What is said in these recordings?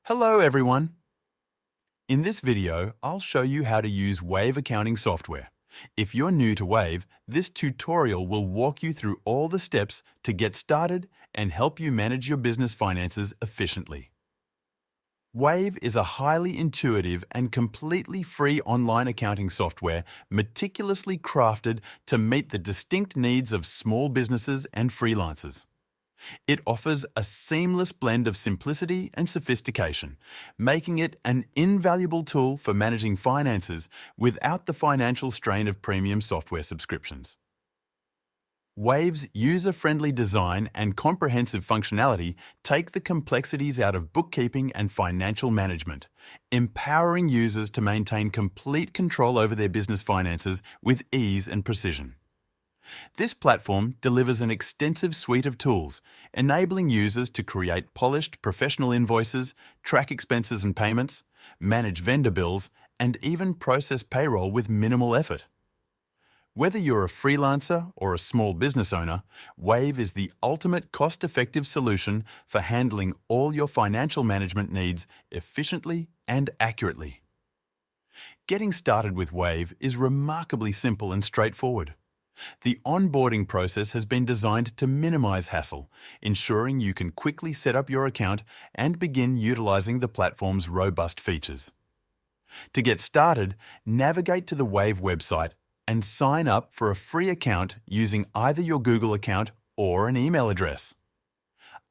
Hello everyone! In this video, I'll show you how to use Wave accounting software. If you're new to Wave, this tutorial will walk you through all the steps to get started and help you manage your business finances efficiently. Wave is a highly intuitive and completely free online accounting software meticulously crafted to meet the distinct needs of small businesses and freelancers. It offers a seamless blend of simplicity and sophistication, making it an invaluable tool for managing finances without the financial strain of premium software subscriptions. Wave's user-friendly design and comprehensive functionality take the complexities out of bookkeeping and financial management, empowering users to maintain complete control over their business finances with ease and precision. This platform delivers an extensive suite of tools, enabling users to create polished professional invoices, track expenses and payments, manage vendor bills, and even process payroll with minimal effort. Whether you're a freelancer or a small business owner, Wave is the ultimate cost-effective solution for handling all your financial management needs efficiently and accurately. Getting started with Wave is remarkably simple and straightforward. The onboarding process has been designed to minimize hassle, ensuring you can quickly set up your account and begin utilizing the platform's robust features. To get started, navigate to the Wave website and sign up for a free account using either your Google account or an email address.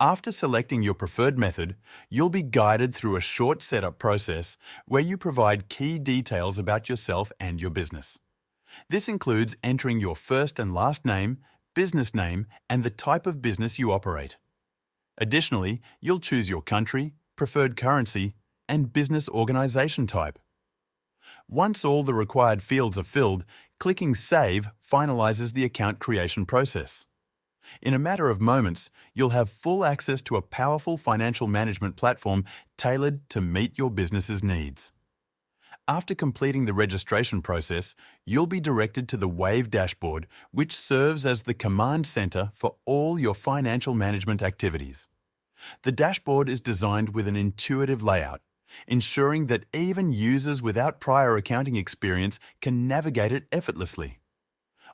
After selecting your preferred method, you'll be guided through a short setup process where you provide key details about yourself and your business. This includes entering your first and last name, business name, and the type of business you operate. Additionally, you'll choose your country, preferred currency, and business organization type. Once all the required fields are filled, clicking Save finalizes the account creation process. In a matter of moments, you'll have full access to a powerful financial management platform tailored to meet your business's needs. After completing the registration process, you'll be directed to the Wave dashboard, which serves as the command center for all your financial management activities. The dashboard is designed with an intuitive layout, ensuring that even users without prior accounting experience can navigate it effortlessly.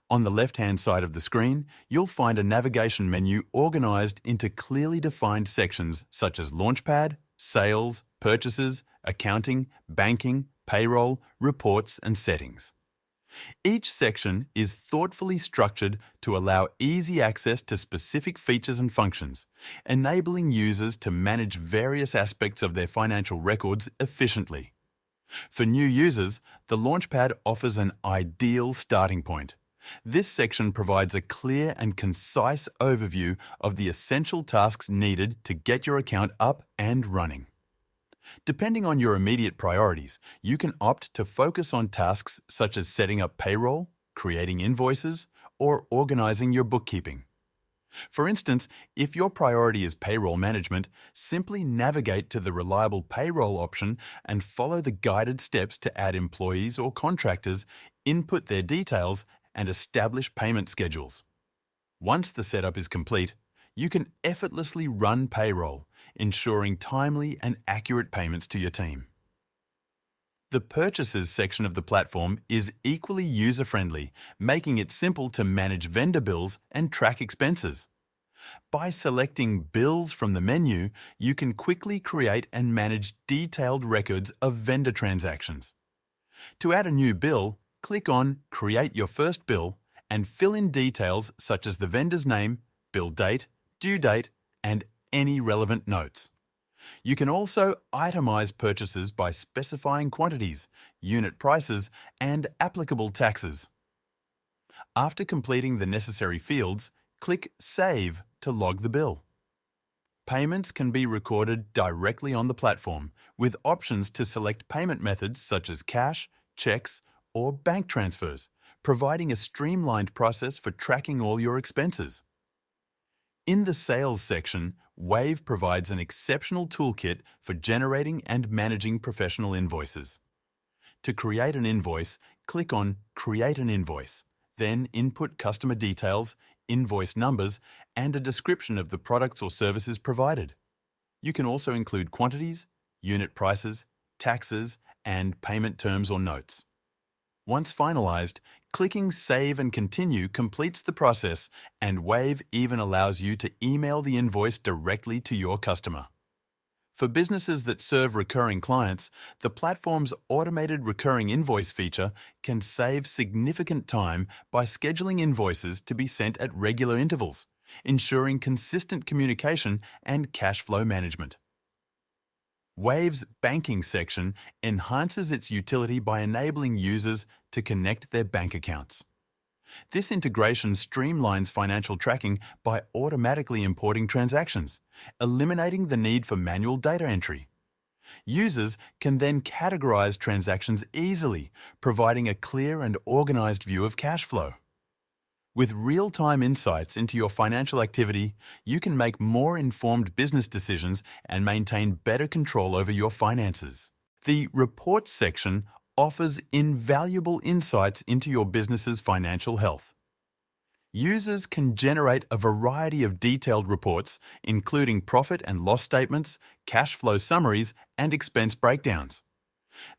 On the left-hand side of the screen, you'll find a navigation menu organized into clearly defined sections such as Launchpad, Sales, Purchases, Accounting, Banking, Payroll, Reports, and Settings. Each section is thoughtfully structured to allow easy access to specific features and functions, enabling users to manage various aspects of their financial records efficiently. For new users, the Launchpad offers an ideal starting point. This section provides a clear and concise overview of the essential tasks needed to get your account up and running. Depending on your immediate priorities, you can opt to focus on tasks such as setting up payroll, creating invoices, or organizing your bookkeeping. For instance, if your priority is payroll management, simply navigate to the Reliable Payroll option and follow the guided steps to add employees or contractors, input their details, and establish payment schedules. Once the setup is complete, you can effortlessly run payroll, ensuring timely and accurate payments to your team. The Purchases section of the platform is equally user-friendly, making it simple to manage vendor bills and track expenses. By selecting Bills from the menu, you can quickly create and manage detailed records of vendor transactions. To add a new bill, click on Create Your First Bill and fill in details such as the vendor's name, bill date, due date, and any relevant notes. You can also itemize purchases by specifying quantities, unit prices, and applicable taxes. After completing the necessary fields, click Save to log the bill. Payments can be recorded directly on the platform, with options to select payment methods such as cash, checks, or bank transfers, providing a streamlined process for tracking all your expenses. In the Sales section, Wave provides an exceptional toolkit for generating and managing professional invoices. To create an invoice, click on Create an Invoice, then input customer details, invoice numbers, and a description of the products or services provided. You can also include quantities, unit prices, taxes, and payment terms or notes. Once finalized, clicking Save and Continue completes the process, and Wave even allows you to email the invoice directly to your customer. For businesses that serve recurring clients, the platform's automated recurring invoice feature can save significant time by scheduling invoices to be sent at regular intervals, ensuring consistent communication and cash flow management. Wave's banking section enhances its utility by enabling users to connect their bank accounts. This integration streamlines financial tracking by automatically importing transactions, eliminating the need for manual data entry. Users can then categorize transactions easily, providing a clear and organized view of cash flow. With real-time insights into your financial activity, you can make more informed business decisions and maintain better control over your finances. The Reports section offers invaluable insights into your business's financial health. Users can generate a variety of detailed reports, including profit and loss statements, cash flow summaries, and expense breakdowns.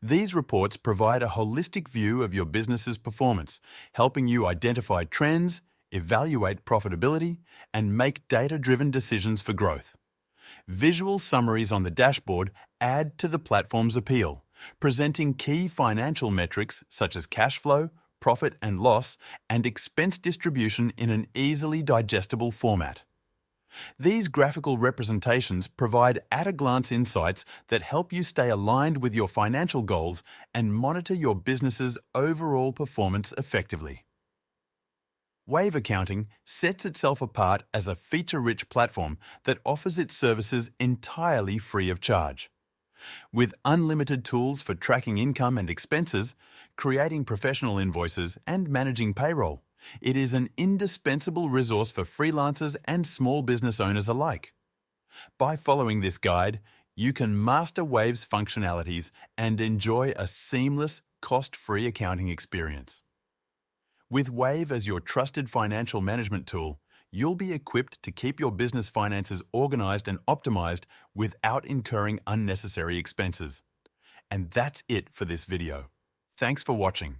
These reports provide a holistic view of your business's performance, helping you identify trends, evaluate profitability, and make data-driven decisions for growth. Visual summaries on the dashboard add to the platform's appeal, presenting key financial metrics such as cash flow, profit and loss, and expense distribution in an easily digestible format. These graphical representations provide at-a-glance insights that help you stay aligned with your financial goals and monitor your business's overall performance effectively. Wave Accounting sets itself apart as a feature-rich platform that offers its services entirely free of charge. With unlimited tools for tracking income and expenses, creating professional invoices, and managing payroll, it is an indispensable resource for freelancers and small business owners alike. By following this guide, you can master Wave's functionalities and enjoy a seamless, cost-free accounting experience. With Wave as your trusted financial management tool, you'll be equipped to keep your business finances organized and optimized without incurring unnecessary expenses. And that's it for this video. Thanks for watching.